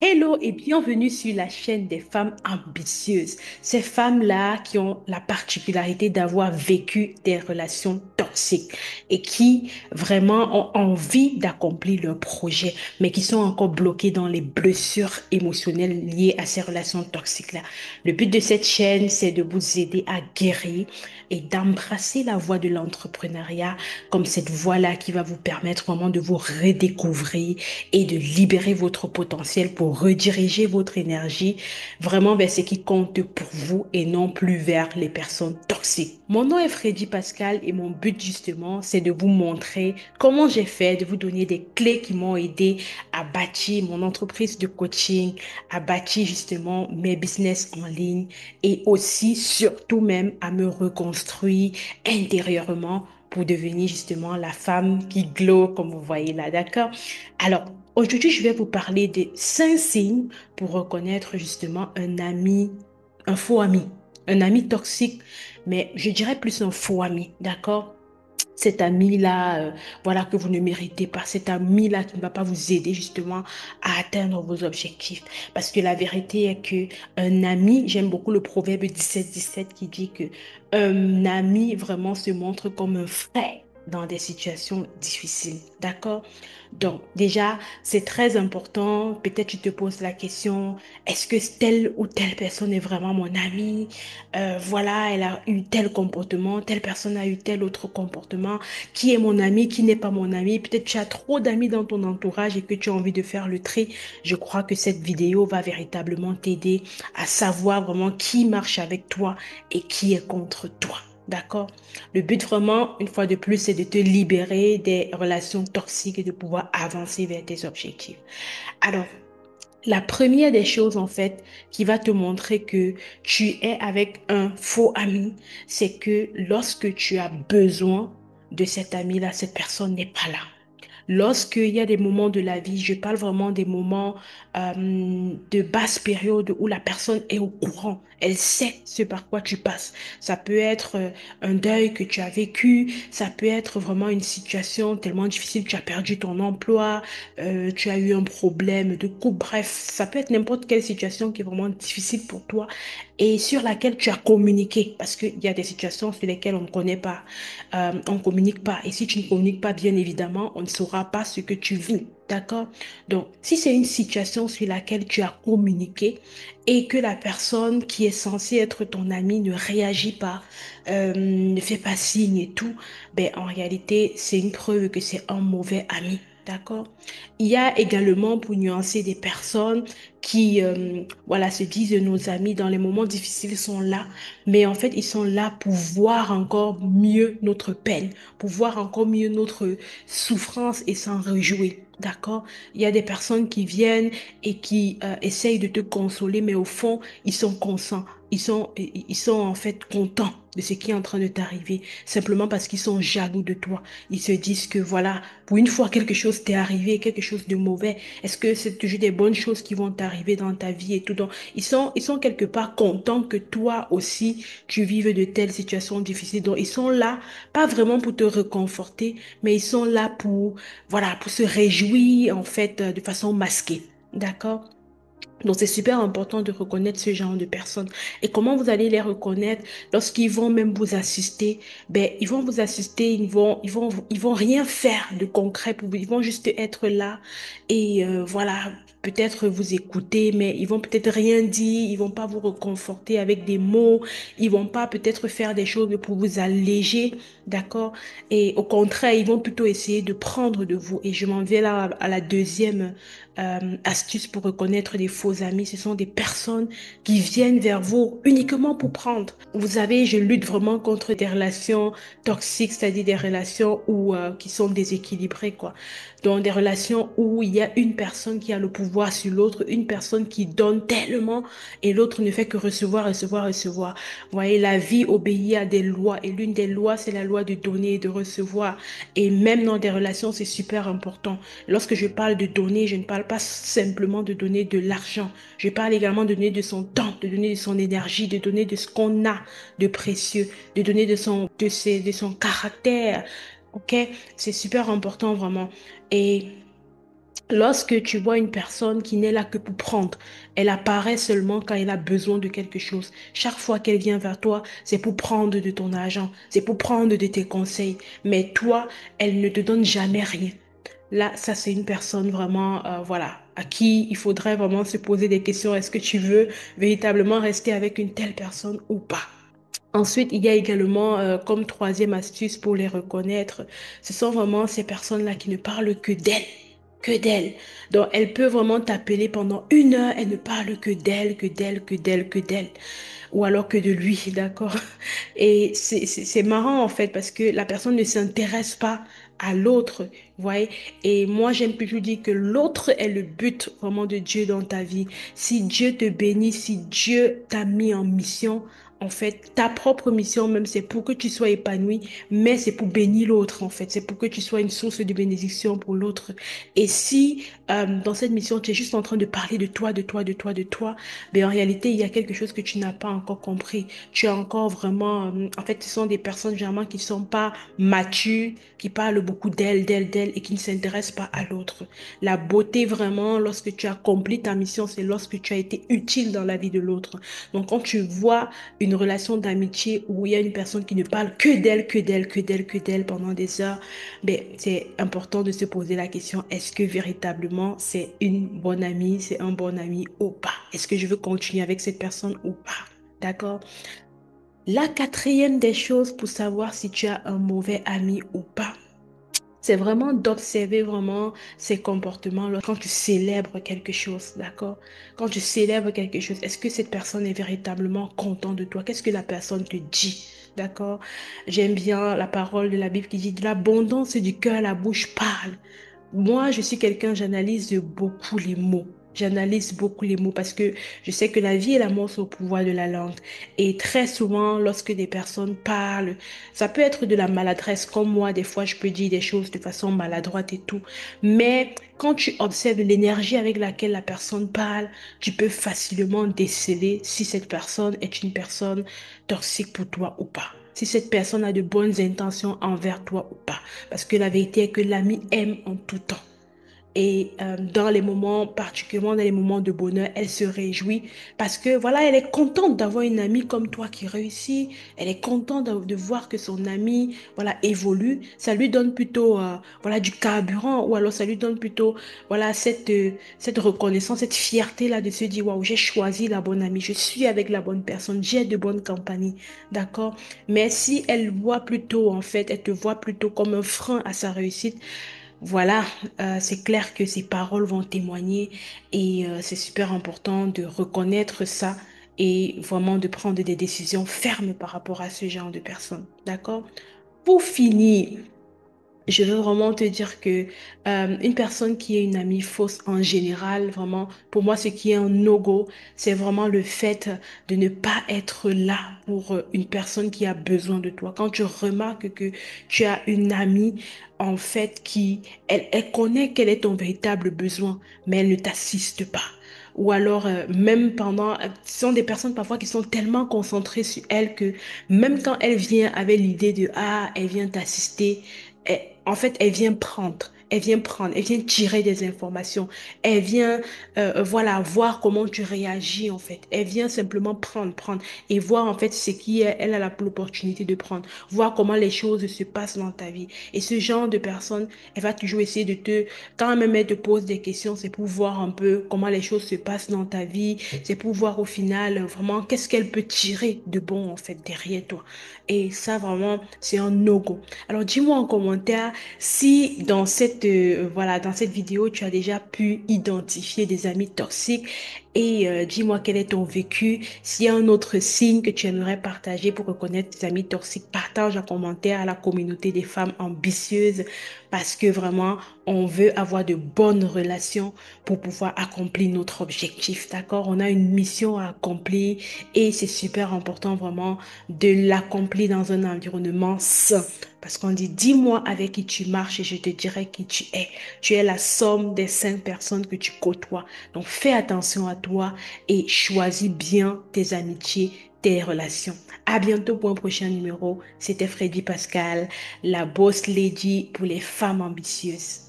Hello et bienvenue sur la chaîne des femmes ambitieuses. Ces femmes-là qui ont la particularité d'avoir vécu des relations toxiques et qui vraiment ont envie d'accomplir leur projet, mais qui sont encore bloquées dans les blessures émotionnelles liées à ces relations toxiques-là. Le but de cette chaîne, c'est de vous aider à guérir et d'embrasser la voie de l'entrepreneuriat comme cette voie-là qui va vous permettre vraiment de vous redécouvrir et de libérer votre potentiel pour rediriger votre énergie vraiment vers ce qui compte pour vous et non plus vers les personnes toxiques. Mon nom est Freddy Pascal et mon but justement, c'est de vous montrer comment j'ai fait, de vous donner des clés qui m'ont aidé à bâtir mon entreprise de coaching, à bâtir justement mes business en ligne et aussi surtout même à me reconstruire intérieurement pour devenir justement la femme qui glow comme vous voyez là, d'accord? Alors, aujourd'hui, je vais vous parler des 5 signes pour reconnaître justement un ami, un faux ami, un ami toxique, mais je dirais plus un faux ami, d'accord? Cet ami-là, voilà, que vous ne méritez pas, cet ami-là qui ne va pas vous aider justement à atteindre vos objectifs. Parce que la vérité est que un ami, j'aime beaucoup le proverbe 17-17 qui dit que un ami vraiment se montre comme un frère dans des situations difficiles. D'accord? Donc, déjà, c'est très important. Peut-être tu te poses la question, est-ce que telle ou telle personne est vraiment mon ami? Voilà, elle a eu tel comportement, telle personne a eu tel autre comportement. Qui est mon ami, qui n'est pas mon ami? Peut-être tu as trop d'amis dans ton entourage et que tu as envie de faire le tri. Je crois que cette vidéo va véritablement t'aider à savoir vraiment qui marche avec toi et qui est contre toi. D'accord? Le but vraiment, une fois de plus, c'est de te libérer des relations toxiques et de pouvoir avancer vers tes objectifs. Alors, la première des choses, en fait, qui va te montrer que tu es avec un faux ami, c'est que lorsque tu as besoin de cet ami-là, cette personne n'est pas là. Lorsqu'il y a des moments de la vie, je parle vraiment des moments de basse période où la personne est au courant, elle sait ce par quoi tu passes. Ça peut être un deuil que tu as vécu, ça peut être vraiment une situation tellement difficile, tu as perdu ton emploi, tu as eu un problème de couple, bref, ça peut être n'importe quelle situation qui est vraiment difficile pour toi et sur laquelle tu as communiqué, parce qu'il y a des situations sur lesquelles on ne connaît pas, on ne communique pas. Et si tu ne communiques pas, bien évidemment, on ne saura pas ce que tu vis. D'accord? Donc, si c'est une situation sur laquelle tu as communiqué et que la personne qui est censée être ton ami ne réagit pas, ne fait pas signe et tout, ben, en réalité, c'est une preuve que c'est un mauvais ami. D'accord? Il y a également, pour nuancer, des personnes qui voilà, se disent nos amis dans les moments difficiles sont là, mais en fait, ils sont là pour voir encore mieux notre peine, pour voir encore mieux notre souffrance et s'en réjouir. D'accord? Il y a des personnes qui viennent et qui essayent de te consoler, mais au fond, ils sont conscients. Ils sont en fait contents de ce qui est en train de t'arriver, simplement parce qu'ils sont jaloux de toi. Ils se disent que voilà, pour une fois quelque chose t'est arrivé, quelque chose de mauvais, est-ce que c'est toujours des bonnes choses qui vont t'arriver dans ta vie et tout. Donc, ils sont quelque part contents que toi aussi, tu vives de telles situations difficiles. Donc, ils sont là, pas vraiment pour te réconforter, mais ils sont là pour, voilà, pour se réjouir, en fait, de façon masquée. D'accord? Donc, c'est super important de reconnaître ce genre de personnes. Et comment vous allez les reconnaître lorsqu'ils vont même vous assister? Ben, ils vont vous assister, ils vont rien faire de concret pour vous. Ils vont juste être là et voilà, peut-être vous écouter, mais ils vont peut-être rien dire. Ils vont pas vous reconforter avec des mots. Ils vont pas peut-être faire des choses pour vous alléger, d'accord? Et au contraire, ils vont plutôt essayer de prendre de vous. Et je m'en vais là à la deuxième astuce pour reconnaître des faux amis. Ce sont des personnes qui viennent vers vous uniquement pour prendre. Vous savez, je lutte vraiment contre des relations toxiques, c'est-à-dire des relations qui sont déséquilibrées, quoi. Donc, des relations où il y a une personne qui a le pouvoir sur l'autre, une personne qui donne tellement et l'autre ne fait que recevoir, recevoir, recevoir. Vous voyez, la vie obéit à des lois et l'une des lois, c'est la loi de donner et de recevoir. Et même dans des relations, c'est super important. Lorsque je parle de donner, je ne parle pas simplement de donner de l'argent. Je parle également de donner de son temps, de donner de son énergie, de donner de ce qu'on a de précieux, de donner de son caractère. Ok? C'est super important vraiment. Et Lorsque tu vois une personne qui n'est là que pour prendre, elle apparaît seulement quand elle a besoin de quelque chose. Chaque fois qu'elle vient vers toi, c'est pour prendre de ton argent, c'est pour prendre de tes conseils. Mais toi, elle ne te donne jamais rien. Là, ça, c'est une personne vraiment, voilà, à qui il faudrait vraiment se poser des questions. Est-ce que tu veux véritablement rester avec une telle personne ou pas? Ensuite, il y a également, comme troisième astuce pour les reconnaître, ce sont vraiment ces personnes-là qui ne parlent que d'elles, que d'elles. Donc, elle peut vraiment t'appeler pendant 1 heure, elle ne parle que d'elle, que d'elle, que d'elle, que d'elle, ou alors que de lui, d'accord? Et c'est marrant en fait parce que la personne ne s'intéresse pas à l'autre, vous voyez? Et moi, j'aime plutôt dire que l'autre est le but vraiment de Dieu dans ta vie. Si Dieu te bénit, si Dieu t'a mis en mission, en fait, ta propre mission même, c'est pour que tu sois épanoui, mais c'est pour bénir l'autre, en fait. C'est pour que tu sois une source de bénédiction pour l'autre. Et si dans cette mission, tu es juste en train de parler de toi, de toi, de toi, de toi, mais en réalité, il y a quelque chose que tu n'as pas encore compris. Tu as encore vraiment, en fait, ce sont des personnes généralement qui ne sont pas matures, qui parlent beaucoup d'elles, d'elles, d'elles et qui ne s'intéressent pas à l'autre. La beauté vraiment, lorsque tu as accompli ta mission, c'est lorsque tu as été utile dans la vie de l'autre. Donc, quand tu vois une relation d'amitié où il y a une personne qui ne parle que d'elle, que d'elle, que d'elle, que d'elle pendant des heures, ben, c'est important de se poser la question, est-ce que véritablement c'est une bonne amie, c'est un bon ami ou pas? Est-ce que je veux continuer avec cette personne ou pas? D'accord? La quatrième des choses pour savoir si tu as un mauvais ami ou pas, c'est vraiment d'observer vraiment ses comportements quand tu célèbres quelque chose, d'accord? Quand tu célèbres quelque chose, est-ce que cette personne est véritablement contente de toi? Qu'est-ce que la personne te dit? D'accord? J'aime bien la parole de la Bible qui dit de l'abondance du cœur, la bouche parle. Moi, je suis quelqu'un, j'analyse beaucoup les mots. J'analyse beaucoup les mots parce que je sais que la vie et la mort sont au pouvoir de la langue. Et très souvent, lorsque des personnes parlent, ça peut être de la maladresse, comme moi, des fois, je peux dire des choses de façon maladroite et tout. Mais quand tu observes l'énergie avec laquelle la personne parle, tu peux facilement déceler si cette personne est une personne toxique pour toi ou pas. Si cette personne a de bonnes intentions envers toi ou pas. Parce que la vérité est que l'ami aime en tout temps. Et dans les moments, particulièrement dans les moments de bonheur, elle se réjouit parce que voilà, elle est contente d'avoir une amie comme toi qui réussit. Elle est contente de voir que son amie, voilà, évolue. Ça lui donne plutôt, voilà, du carburant ou alors ça lui donne plutôt, voilà, cette reconnaissance, cette fierté-là de se dire, waouh, j'ai choisi la bonne amie, je suis avec la bonne personne, j'ai de bonnes compagnies, d'accord? Mais si elle voit plutôt, en fait, elle te voit plutôt comme un frein à sa réussite, voilà, c'est clair que ces paroles vont témoigner et c'est super important de reconnaître ça et vraiment de prendre des décisions fermes par rapport à ce genre de personnes. D'accord? Pour finir, je veux vraiment te dire que une personne qui est une amie fausse en général, vraiment, pour moi, ce qui est un no-go, c'est vraiment le fait de ne pas être là pour une personne qui a besoin de toi. Quand tu remarques que tu as une amie, en fait, elle connaît quel est ton véritable besoin, mais elle ne t'assiste pas. Ou alors, même pendant, ce sont des personnes parfois qui sont tellement concentrées sur elle que même quand elle vient avec l'idée de, ah, elle vient t'assister, en fait, elle vient prendre. Elle vient prendre, elle vient tirer des informations, elle vient, voilà, voir comment tu réagis en fait. Elle vient simplement prendre et voir en fait ce qui est, elle a l'opportunité de prendre, voir comment les choses se passent dans ta vie. Et ce genre de personne, elle va toujours essayer de te, quand même elle te pose des questions, c'est pour voir un peu comment les choses se passent dans ta vie, c'est pour voir au final vraiment qu'est-ce qu'elle peut tirer de bon en fait derrière toi. Et ça vraiment, c'est un no-go. Alors dis-moi en commentaire si dans cette, voilà, dans cette vidéo, tu as déjà pu identifier des amis toxiques et dis-moi quel est ton vécu. S'il y a un autre signe que tu aimerais partager pour reconnaître tes amis toxiques, partage en commentaire à la communauté des femmes ambitieuses parce que vraiment, on veut avoir de bonnes relations pour pouvoir accomplir notre objectif, d'accord? On a une mission à accomplir et c'est super important vraiment de l'accomplir dans un environnement sain. Parce qu'on dit, dis-moi avec qui tu marches et je te dirai qui tu es. Tu es la somme des 5 personnes que tu côtoies. Donc fais attention à toi et choisis bien tes amitiés, tes relations. À bientôt pour un prochain numéro. C'était Freddy Pascal, la boss lady pour les femmes ambitieuses.